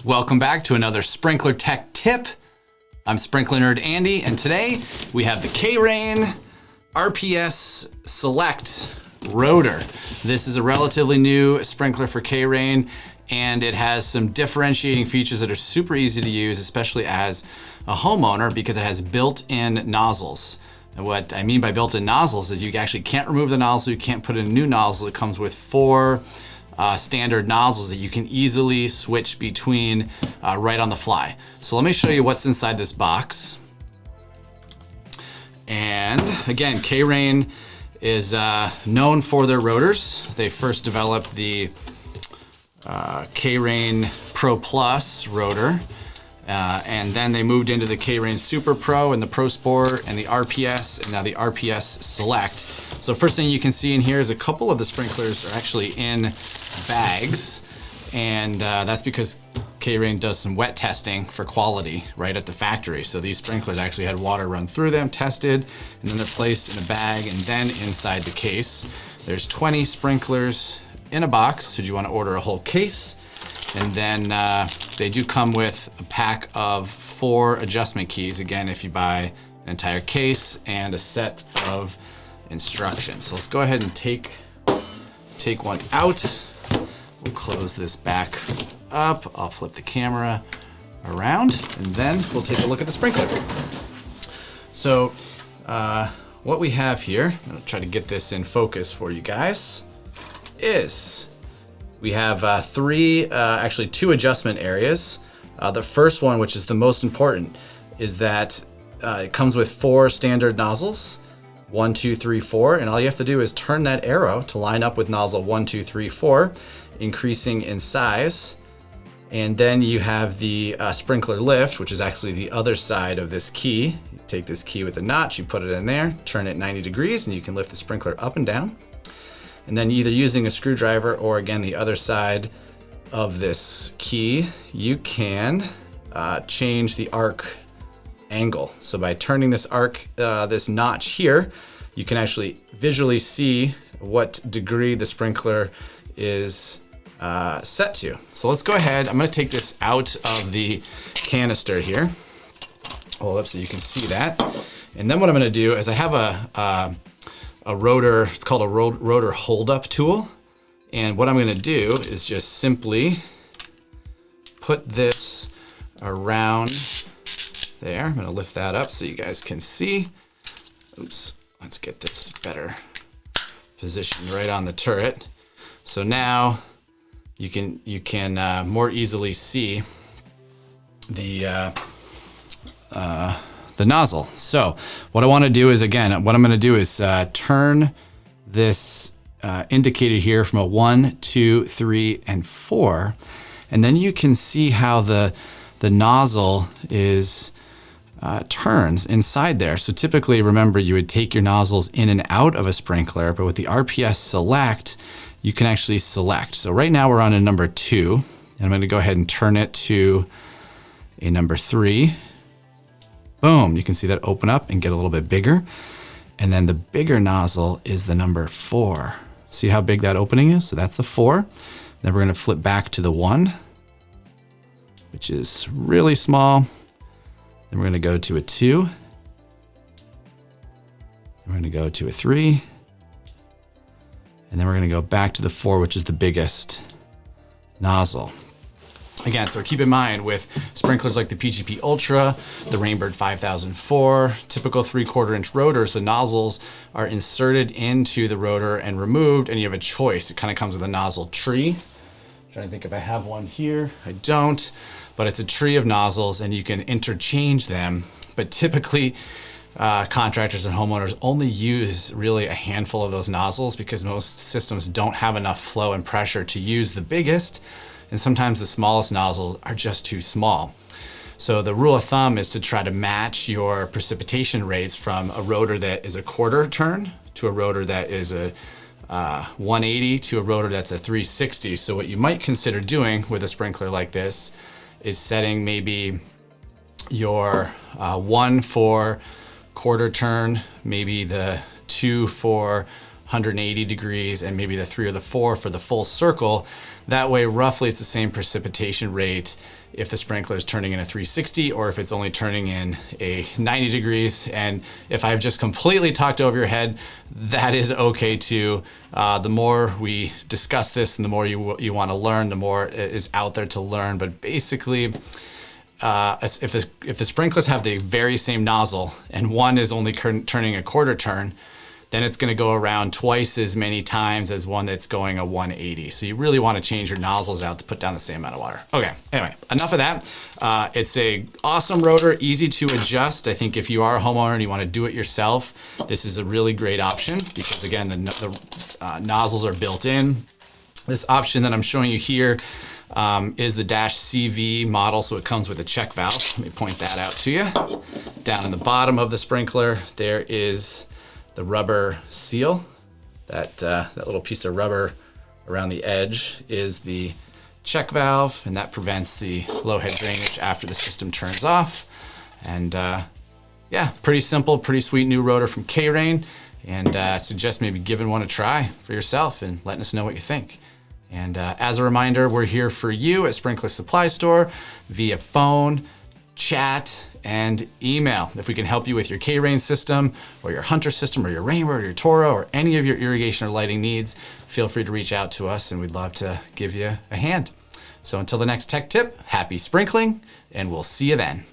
Welcome back to another sprinkler tech tip. I'm sprinkler nerd Andy, and today we have the K-Rain RPS Select Rotor. This is a relatively new sprinkler for K-Rain, and it has some differentiating features that are super easy to use, especially as a homeowner, because it has built-in nozzles. And what I mean by built-in nozzles is you actually can't remove the nozzle, you can't put in a new nozzle. It comes with four standard nozzles that you can easily switch between right on the fly. So let me show you what's inside this box. And again, K-Rain is known for their rotors. They first developed the K-Rain Pro Plus rotor, and then they moved into the K-Rain Super Pro and the Pro Sport and the RPS, and now the RPS Select. So first thing you can see in here is a couple of the sprinklers are actually in bags, and that's because K-Rain does some wet testing for quality right at the factory. So these sprinklers actually had water run through them, tested, and then they're placed in a bag and then inside the case. There's 20 sprinklers in a box, should you want to order a whole case. And then they do come with a pack of 4 adjustment keys, again, if you buy an entire case and a set of instructions. So let's go ahead and take one out. We'll close this back up. I'll flip the camera around, and then we'll take a look at the sprinkler. So what we have here, I'll try to get this in focus for you guys, is we have actually two adjustment areas. The first one, which is the most important, is that it comes with 4 standard nozzles, 1, 2, 3, 4, and all you have to do is turn that arrow to line up with nozzle 1, 2, 3, 4, increasing in size. And then you have the sprinkler lift, which is actually the other side of this key. You take this key with a notch, you put it in there, turn it 90 degrees, and you can lift the sprinkler up and down. And then either using a screwdriver or, again, the other side of this key, you can change the arc angle. So by turning this this notch here, you can actually visually see what degree the sprinkler is set to. So let's go ahead. I'm going to take this out of the canister here. Hold up so you can see that. And then what I'm going to do is I have a rotor, it's called a rotor hold-up tool. And what I'm going to do is just simply put this around there. I'm going to lift that up so you guys can see. Oops, let's get this better positioned right on the turret. So now you can more easily see the nozzle. So what I want to do is, again, what I'm going to do is turn this indicator here from a 1, 2, 3, and 4, and then you can see how the nozzle is turns inside there. So typically, remember, you would take your nozzles in and out of a sprinkler, but with the RPS Select, you can actually select. So right now we're on a number 2, and I'm going to go ahead and turn it to a number 3. Boom, you can see that open up and get a little bit bigger. And then the bigger nozzle is the number 4. See how big that opening is? So that's the 4. Then we're going to flip back to the 1, which is really small. Then we're going to go to a 2. And we're going to go to a 3. And then we're going to go back to the 4, which is the biggest nozzle. Again, so keep in mind with sprinklers like the PGP Ultra, the Rainbird 5004, typical 3/4 inch rotors, the nozzles are inserted into the rotor and removed, and you have a choice. It kind of comes with a nozzle tree. I'm trying to think if I have one here. I don't, but it's a tree of nozzles and you can interchange them. But typically, contractors and homeowners only use really a handful of those nozzles because most systems don't have enough flow and pressure to use the biggest. And sometimes the smallest nozzles are just too small. So the rule of thumb is to try to match your precipitation rates from a rotor that is a 1/4 turn to a rotor that is a 180 to a rotor that's a 360. So what you might consider doing with a sprinkler like this is setting maybe your 1 for 1/4 turn, maybe the 2 for 180 degrees, and maybe the 3 or the 4 for the full circle. That way, roughly it's the same precipitation rate if the sprinkler is turning in a 360 or if it's only turning in a 90 degrees. And if I've just completely talked over your head, that is okay too. The more we discuss this and the more you want to learn, the more it is out there to learn. But basically, if the sprinklers have the very same nozzle and one is only turning a quarter turn, then it's going to go around twice as many times as one that's going a 180. So you really want to change your nozzles out to put down the same amount of water. Okay, anyway, enough of that. It's a awesome rotor, easy to adjust. I think if you are a homeowner and you want to do it yourself, this is a really great option because again, the nozzles are built in. This option that I'm showing you here is the -CV model, so it comes with a check valve. Let me point that out to you. Down in the bottom of the sprinkler, there is the rubber seal. That little piece of rubber around the edge is the check valve, and that prevents the low head drainage after the system turns off. And yeah, pretty simple, pretty sweet new rotor from K-Rain, and I suggest maybe giving one a try for yourself and letting us know what you think. And as a reminder, we're here for you at Sprinkler Supply Store via phone, chat, and email. If we can help you with your K-Rain system or your Hunter system or your Rainbow or your Toro or any of your irrigation or lighting needs, feel free to reach out to us and we'd love to give you a hand. So until the next tech tip, happy sprinkling, and we'll see you then.